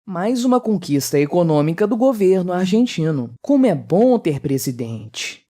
Mais uma conquista econômica do governo argentino. Como é bom ter presidente!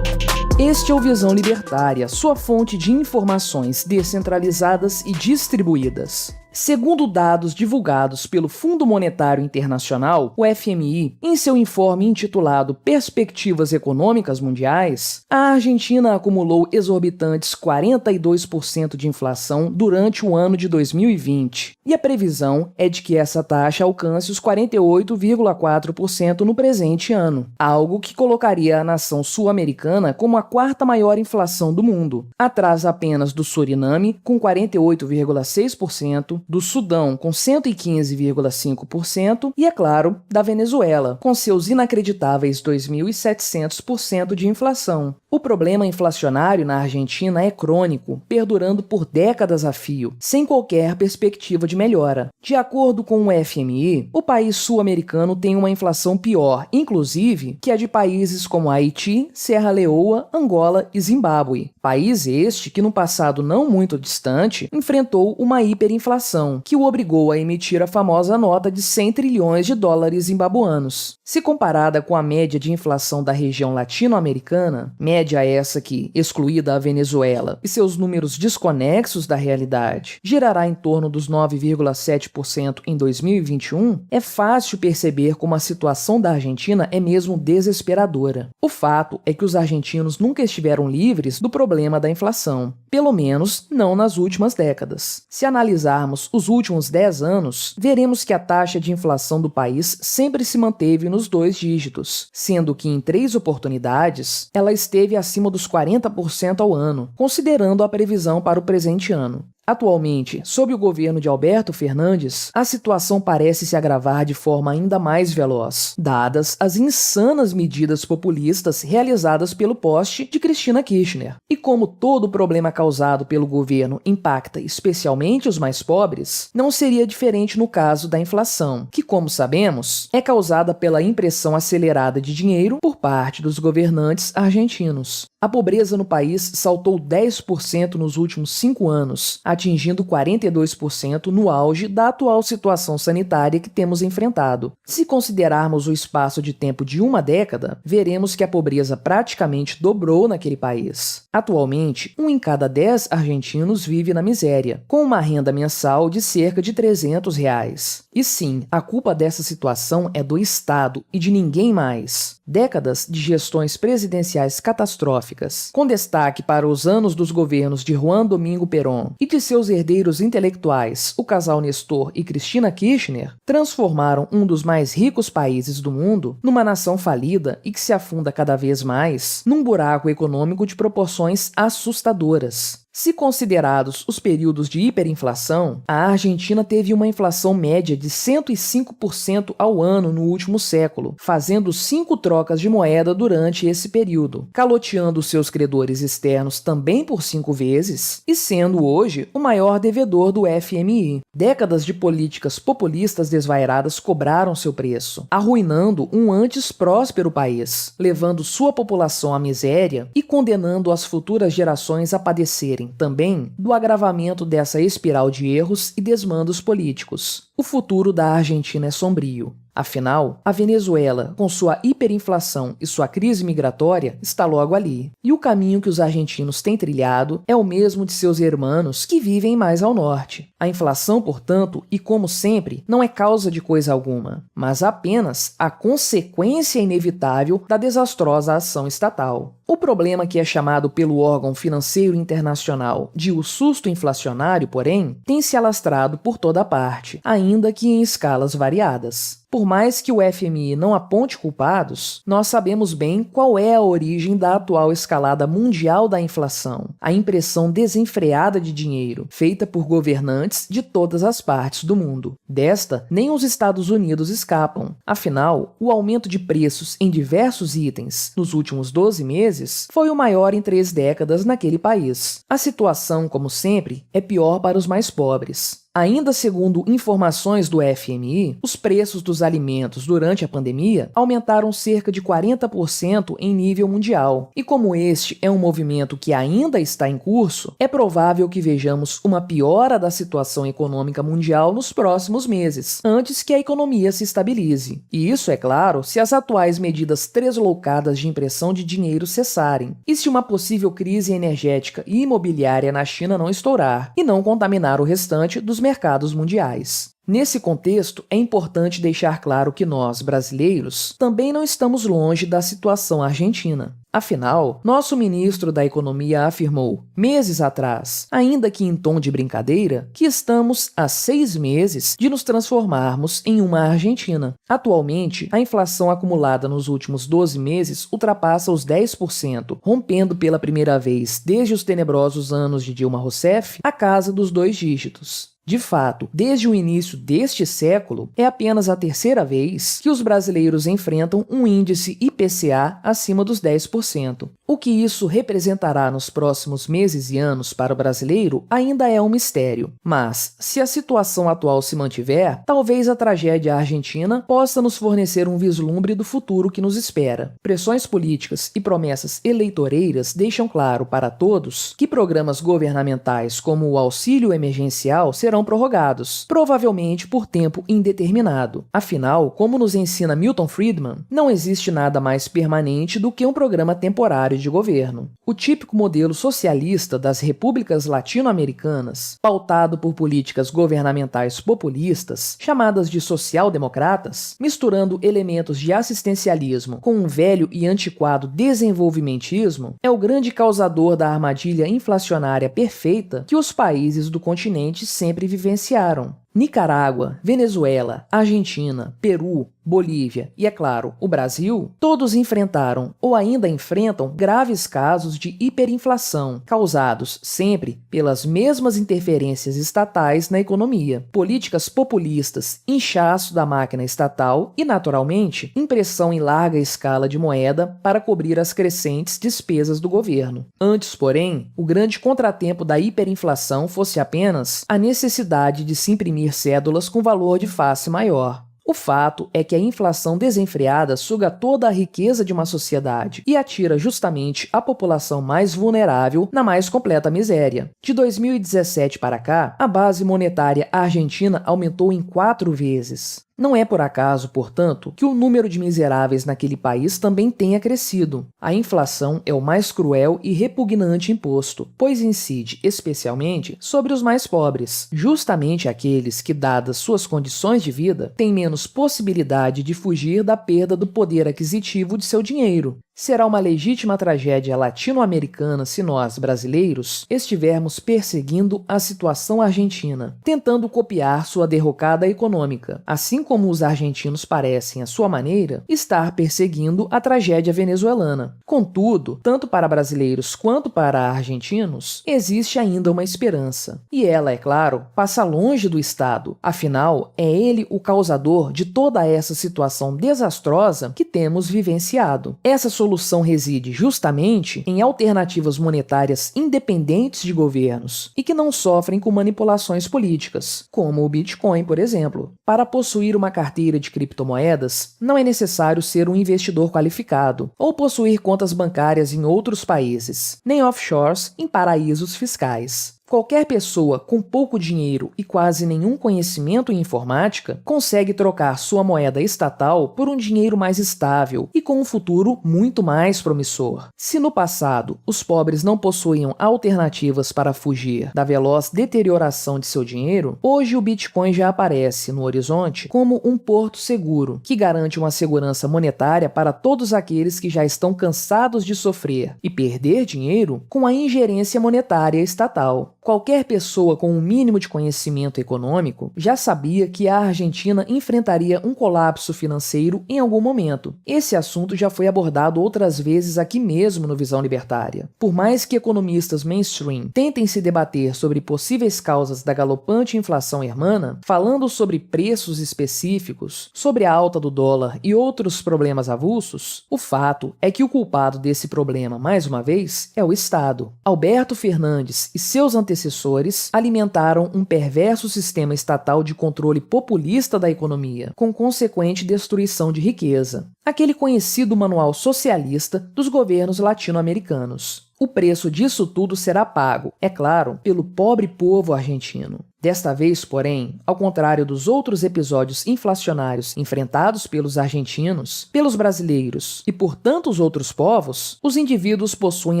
Este é o Visão Libertária, sua fonte de informações descentralizadas e distribuídas. Segundo dados divulgados pelo Fundo Monetário Internacional, o FMI, em seu informe intitulado Perspectivas Econômicas Mundiais, a Argentina acumulou exorbitantes 42% de inflação durante o ano de 2020, e a previsão é de que essa taxa alcance os 48,4% no presente ano, algo que colocaria a nação sul-americana como a quarta maior inflação do mundo, atrás apenas do Suriname, com 48,6%, do Sudão, com 115,5%, e, é claro, da Venezuela, com seus inacreditáveis 2.700% de inflação. O problema inflacionário na Argentina é crônico, perdurando por décadas a fio, sem qualquer perspectiva de melhora. De acordo com o FMI, o país sul-americano tem uma inflação pior, inclusive, que a de países como Haiti, Serra Leoa, Angola e Zimbábue. País este que, no passado não muito distante, enfrentou uma hiperinflação, que o obrigou a emitir a famosa nota de 100 trilhões de dólares zimbabuanos. Se comparada com a média de inflação da região latino-americana, média essa que, excluída a Venezuela e seus números desconexos da realidade, girará em torno dos 9,7% em 2021, é fácil perceber como a situação da Argentina é mesmo desesperadora. O fato é que os argentinos nunca estiveram livres do problema da inflação, pelo menos não nas últimas décadas. Se analisarmos os últimos 10 anos, veremos que a taxa de inflação do país sempre se manteve nos 2 dígitos, sendo que em 3 oportunidades ela esteve acima dos 40% ao ano, considerando a previsão para o presente ano. Atualmente, sob o governo de Alberto Fernandes, a situação parece se agravar de forma ainda mais veloz, dadas as insanas medidas populistas realizadas pelo poste de Cristina Kirchner. E como todo problema causado pelo governo impacta especialmente os mais pobres, não seria diferente no caso da inflação, que, como sabemos, é causada pela impressão acelerada de dinheiro por parte dos governantes argentinos. A pobreza no país saltou 10% nos últimos 5 anos, atingindo 42% no auge da atual situação sanitária que temos enfrentado. Se considerarmos o espaço de tempo de uma década, veremos que a pobreza praticamente dobrou naquele país. Atualmente, 1 em cada 10 argentinos vive na miséria, com uma renda mensal de cerca de R$300. E sim, a culpa dessa situação é do Estado e de ninguém mais. Décadas de gestões presidenciais catastróficas, com destaque para os anos dos governos de Juan Domingo Perón e de seus herdeiros intelectuais, o casal Nestor e Cristina Kirchner, transformaram um dos mais ricos países do mundo numa nação falida e que se afunda cada vez mais num buraco econômico de proporções assustadoras. Se considerados os períodos de hiperinflação, a Argentina teve uma inflação média de 105% ao ano no último século, fazendo 5 trocas de moeda durante esse período, caloteando seus credores externos também por 5 vezes e sendo hoje o maior devedor do FMI. Décadas de políticas populistas desvairadas cobraram seu preço, arruinando um antes próspero país, levando sua população à miséria e condenando as futuras gerações a padecerem também do agravamento dessa espiral de erros e desmandos políticos. O futuro da Argentina é sombrio. Afinal, a Venezuela, com sua hiperinflação e sua crise migratória, está logo ali. E o caminho que os argentinos têm trilhado é o mesmo de seus irmãos que vivem mais ao norte. A inflação, portanto, e como sempre, não é causa de coisa alguma, mas apenas a consequência inevitável da desastrosa ação estatal. O problema que é chamado pelo órgão financeiro internacional de o susto inflacionário, porém, tem se alastrado por toda parte, ainda que em escalas variadas. Por mais que o FMI não aponte culpados, nós sabemos bem qual é a origem da atual escalada mundial da inflação, a impressão desenfreada de dinheiro, feita por governantes de todas as partes do mundo. Desta, nem os Estados Unidos escapam. Afinal, o aumento de preços em diversos itens nos últimos 12 meses foi o maior em 3 décadas naquele país. A situação, como sempre, é pior para os mais pobres. Ainda segundo informações do FMI, os preços dos alimentos durante a pandemia aumentaram cerca de 40% em nível mundial. E como este é um movimento que ainda está em curso, é provável que vejamos uma piora da situação econômica mundial nos próximos meses, antes que a economia se estabilize. E isso, é claro, se as atuais medidas tresloucadas de impressão de dinheiro cessarem, e se uma possível crise energética e imobiliária na China não estourar, e não contaminar o restante dos mercados mundiais. Nesse contexto, é importante deixar claro que nós, brasileiros, também não estamos longe da situação argentina. Afinal, nosso ministro da Economia afirmou, meses atrás, ainda que em tom de brincadeira, que estamos há 6 meses de nos transformarmos em uma Argentina. Atualmente, a inflação acumulada nos últimos 12 meses ultrapassa os 10%, rompendo pela primeira vez desde os tenebrosos anos de Dilma Rousseff a casa dos 2 dígitos. De fato, desde o início deste século, é apenas a terceira vez que os brasileiros enfrentam um índice IPCA acima dos 10%. O que isso representará nos próximos meses e anos para o brasileiro ainda é um mistério. Mas, se a situação atual se mantiver, talvez a tragédia argentina possa nos fornecer um vislumbre do futuro que nos espera. Pressões políticas e promessas eleitoreiras deixam claro para todos que programas governamentais como o auxílio emergencial serão prorrogados, provavelmente por tempo indeterminado. Afinal, como nos ensina Milton Friedman, não existe nada mais permanente do que um programa temporário de governo. O típico modelo socialista das repúblicas latino-americanas, pautado por políticas governamentais populistas, chamadas de social-democratas, misturando elementos de assistencialismo com um velho e antiquado desenvolvimentismo, é o grande causador da armadilha inflacionária perfeita que os países do continente sempre vivenciaram. Nicarágua, Venezuela, Argentina, Peru, Bolívia e, é claro, o Brasil, todos enfrentaram ou ainda enfrentam graves casos de hiperinflação, causados sempre pelas mesmas interferências estatais na economia, políticas populistas, inchaço da máquina estatal e, naturalmente, impressão em larga escala de moeda para cobrir as crescentes despesas do governo. Antes, porém, o grande contratempo da hiperinflação fosse apenas a necessidade de se imprimir cédulas com valor de face maior. O fato é que a inflação desenfreada suga toda a riqueza de uma sociedade e atira justamente a população mais vulnerável na mais completa miséria. De 2017 para cá, a base monetária argentina aumentou em 4 vezes. Não é por acaso, portanto, que o número de miseráveis naquele país também tenha crescido. A inflação é o mais cruel e repugnante imposto, pois incide especialmente sobre os mais pobres, justamente aqueles que, dadas suas condições de vida, têm menos possibilidade de fugir da perda do poder aquisitivo de seu dinheiro. Será uma legítima tragédia latino-americana se nós, brasileiros, estivermos perseguindo a situação argentina, tentando copiar sua derrocada econômica, assim como os argentinos parecem, à sua maneira, estar perseguindo a tragédia venezuelana. Contudo, tanto para brasileiros quanto para argentinos, existe ainda uma esperança. E ela, é claro, passa longe do Estado. Afinal, é ele o causador de toda essa situação desastrosa que temos vivenciado. Essa solução reside justamente em alternativas monetárias independentes de governos e que não sofrem com manipulações políticas, como o Bitcoin, por exemplo. Para possuir uma carteira de criptomoedas, não é necessário ser um investidor qualificado ou possuir contas bancárias em outros países, nem offshores em paraísos fiscais. Qualquer pessoa com pouco dinheiro e quase nenhum conhecimento em informática consegue trocar sua moeda estatal por um dinheiro mais estável e com um futuro muito mais promissor. Se no passado os pobres não possuíam alternativas para fugir da veloz deterioração de seu dinheiro, hoje o Bitcoin já aparece no horizonte como um porto seguro, que garante uma segurança monetária para todos aqueles que já estão cansados de sofrer e perder dinheiro com a ingerência monetária estatal. Qualquer pessoa com um mínimo de conhecimento econômico já sabia que a Argentina enfrentaria um colapso financeiro em algum momento. Esse assunto já foi abordado outras vezes aqui mesmo no Visão Libertária. Por mais que economistas mainstream tentem se debater sobre possíveis causas da galopante inflação hermana, falando sobre preços específicos, sobre a alta do dólar e outros problemas avulsos, o fato é que o culpado desse problema, mais uma vez, é o Estado. Alberto Fernandes e seus antecessores antecessores alimentaram um perverso sistema estatal de controle populista da economia, com consequente destruição de riqueza. Aquele conhecido manual socialista dos governos latino-americanos. O preço disso tudo será pago, é claro, pelo pobre povo argentino. Desta vez, porém, ao contrário dos outros episódios inflacionários enfrentados pelos argentinos, pelos brasileiros e por tantos outros povos, os indivíduos possuem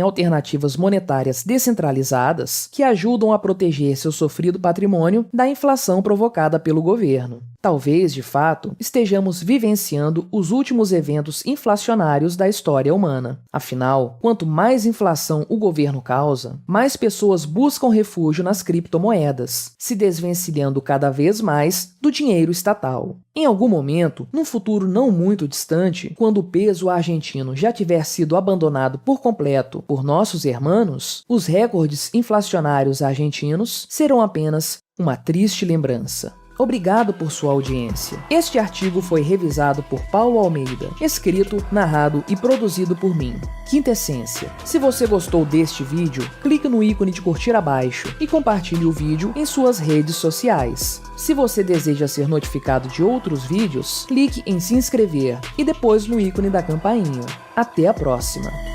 alternativas monetárias descentralizadas que ajudam a proteger seu sofrido patrimônio da inflação provocada pelo governo. Talvez, de fato, estejamos vivenciando os últimos eventos inflacionários da história humana. Afinal, quanto mais inflação o governo causa, mais pessoas buscam refúgio nas criptomoedas, se desvencilhando cada vez mais do dinheiro estatal. Em algum momento, num futuro não muito distante, quando o peso argentino já tiver sido abandonado por completo por nossos irmãos, os recordes inflacionários argentinos serão apenas uma triste lembrança. Obrigado por sua audiência. Este artigo foi revisado por Paulo Almeida, escrito, narrado e produzido por mim. Quintessência. Se você gostou deste vídeo, clique no ícone de curtir abaixo e compartilhe o vídeo em suas redes sociais. Se você deseja ser notificado de outros vídeos, clique em se inscrever e depois no ícone da campainha. Até a próxima!